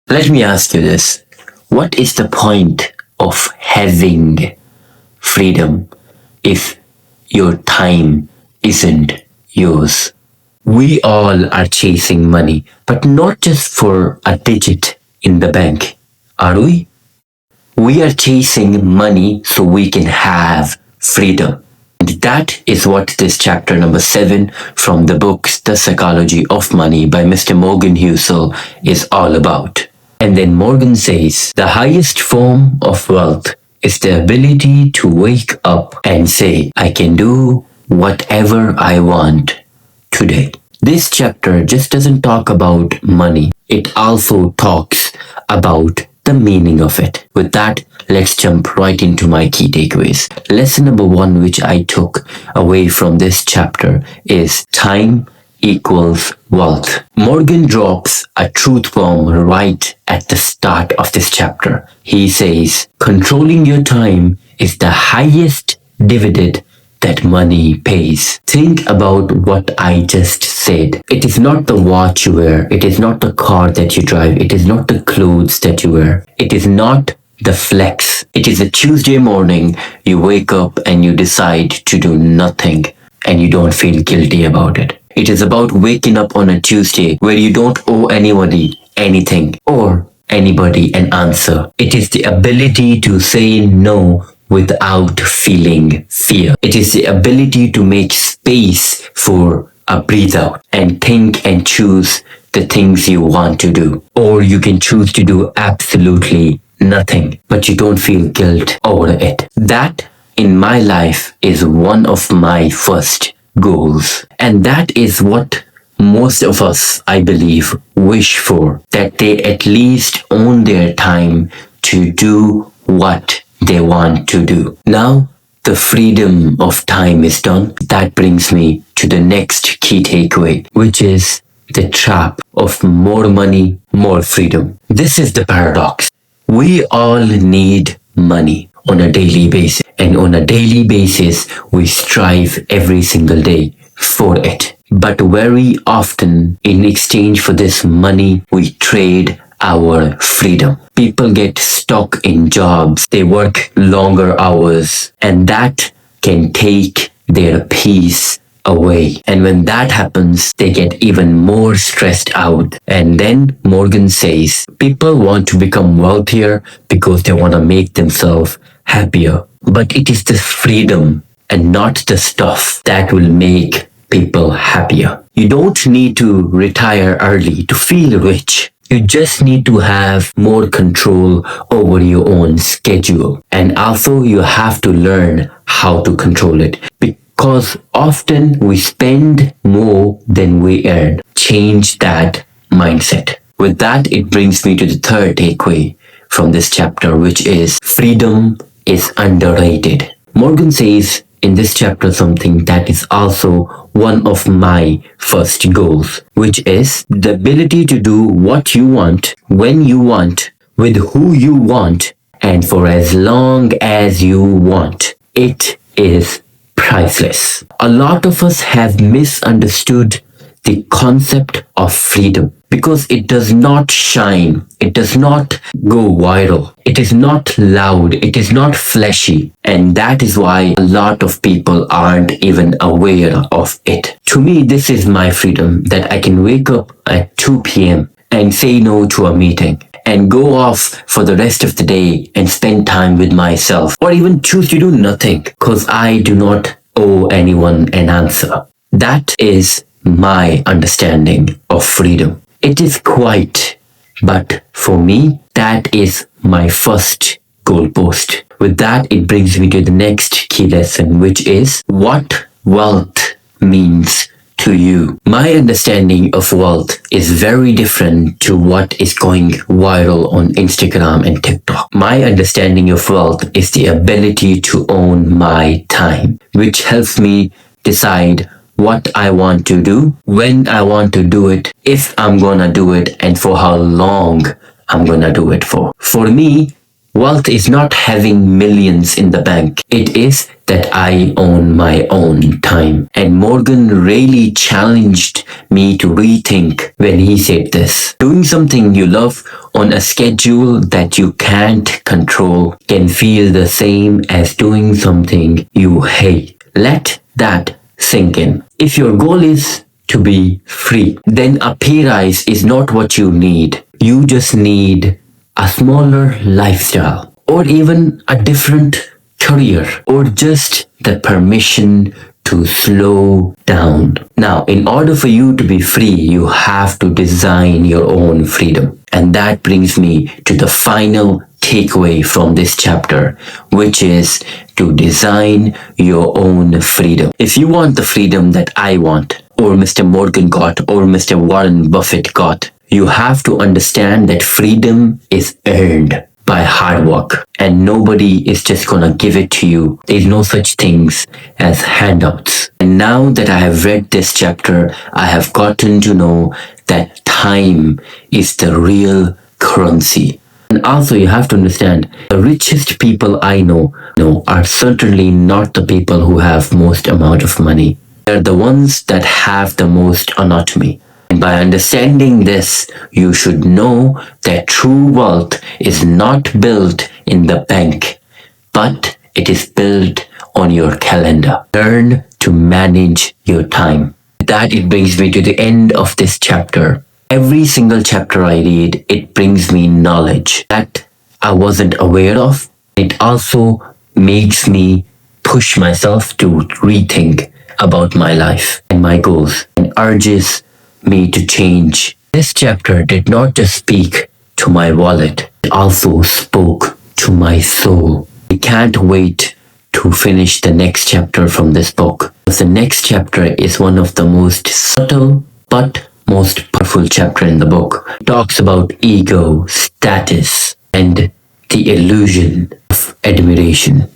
Let me ask you this. What is the point of having freedom if your time isn't yours? We all are chasing money, but not just for a digit in the bank, are we? We are chasing money so we can have freedom. And that is what this chapter number 7 from the book The Psychology of Money by Mr. Morgan Housel is all about. And then Morgan says, the highest form of wealth is the ability to wake up and say, I can do whatever I want today. This chapter just doesn't talk about money. It also talks about the meaning of it. With that, let's jump right into my key takeaways. Lesson number 1, which I took away from this chapter, is time equals wealth. Morgan drops a truth bomb right at the start of this chapter. He says, controlling your time is the highest dividend that money pays. Think about what I just said. It is not the watch you wear. It is not the car that you drive. It is not the clothes that you wear. It is not the flex. It is a Tuesday morning. You wake up and you decide to do nothing and you don't feel guilty about it. It is about waking up on a Tuesday where you don't owe anybody anything or anybody an answer. It is the ability to say no without feeling fear. It is the ability to make space for a breathe out and think and choose the things you want to do. Or you can choose to do absolutely nothing, but you don't feel guilt over it. That, in my life, is one of my first goals. And that is what most of us, I believe, wish for. That they at least own their time to do what they want to do. Now, the freedom of time is done. That brings me to the next key takeaway, which is the trap of more money, more freedom. This is the paradox. We all need money on a daily basis. And on a daily basis, we strive every single day for it. But very often, in exchange for this money, we trade our freedom. People get stuck in jobs. They work longer hours, and that can take their peace away. And when that happens, they get even more stressed out. And then Morgan says, people want to become wealthier because they want to make themselves happier. But it is the freedom and not the stuff that will make people happier. You don't need to retire early to feel rich. You just need to have more control over your own schedule. And also you have to learn how to control it. Because often we spend more than we earn. Change that mindset. With that, it brings me to the third takeaway from this chapter, which is freedom is underrated. Morgan says in this chapter something that is also one of my first goals, which is the ability to do what you want, when you want, with who you want, and for as long as you want. It is priceless. A lot of us have misunderstood the concept of freedom because it does not shine. It does not go viral. It is not loud. It is not flashy. And that is why a lot of people aren't even aware of it. To me, this is my freedom, that I can wake up at 2 p.m. and say no to a meeting and go off for the rest of the day and spend time with myself, or even choose to do nothing because I do not owe anyone an answer. That is my understanding of freedom. It is quiet, but for me, that is my first goalpost. With that, it brings me to the next key lesson, which is what wealth means to you. My understanding of wealth is very different to what is going viral on Instagram and TikTok. My understanding of wealth is the ability to own my time, which helps me decide what I want to do, when I want to do it, if I'm gonna do it, and for how long I'm gonna do it for. For me, Wealth is not having millions in the bank. It is that I own my own time. And Morgan really challenged me to rethink when he said this. Doing something you love on a schedule that you can't control can feel the same as doing something you hate. Let that sink in. If your goal is to be free, then a pay rise is not what you need. You just need a smaller lifestyle, or even a different career, or just the permission to slow down. Now, in order for you to be free, you have to design your own freedom. And that brings me to the final takeaway from this chapter, which is to design your own freedom. If you want the freedom that I want, or Mr. Morgan got, or Mr. Warren Buffett got, you have to understand that freedom is earned by hard work, and nobody is just gonna give it to you. There's no such things as handouts. And now that I have read this chapter, I have gotten to know that time is the real currency. And also you have to understand, the richest people I know are certainly not the people who have most amount of money. They're the ones that have the most autonomy. And by understanding this, you should know that true wealth is not built in the bank, but it is built on your calendar. Learn to manage your time. With that, it brings me to the end of this chapter. Every single chapter I read, it brings me knowledge that I wasn't aware of. It also makes me push myself to rethink about my life and my goals, and urges me to change. This chapter did not just speak to my wallet, it also spoke to my soul. I can't wait to finish the next chapter from this book. The next chapter is one of the most subtle but most powerful chapter in the book. It talks about ego, status, and the illusion of admiration.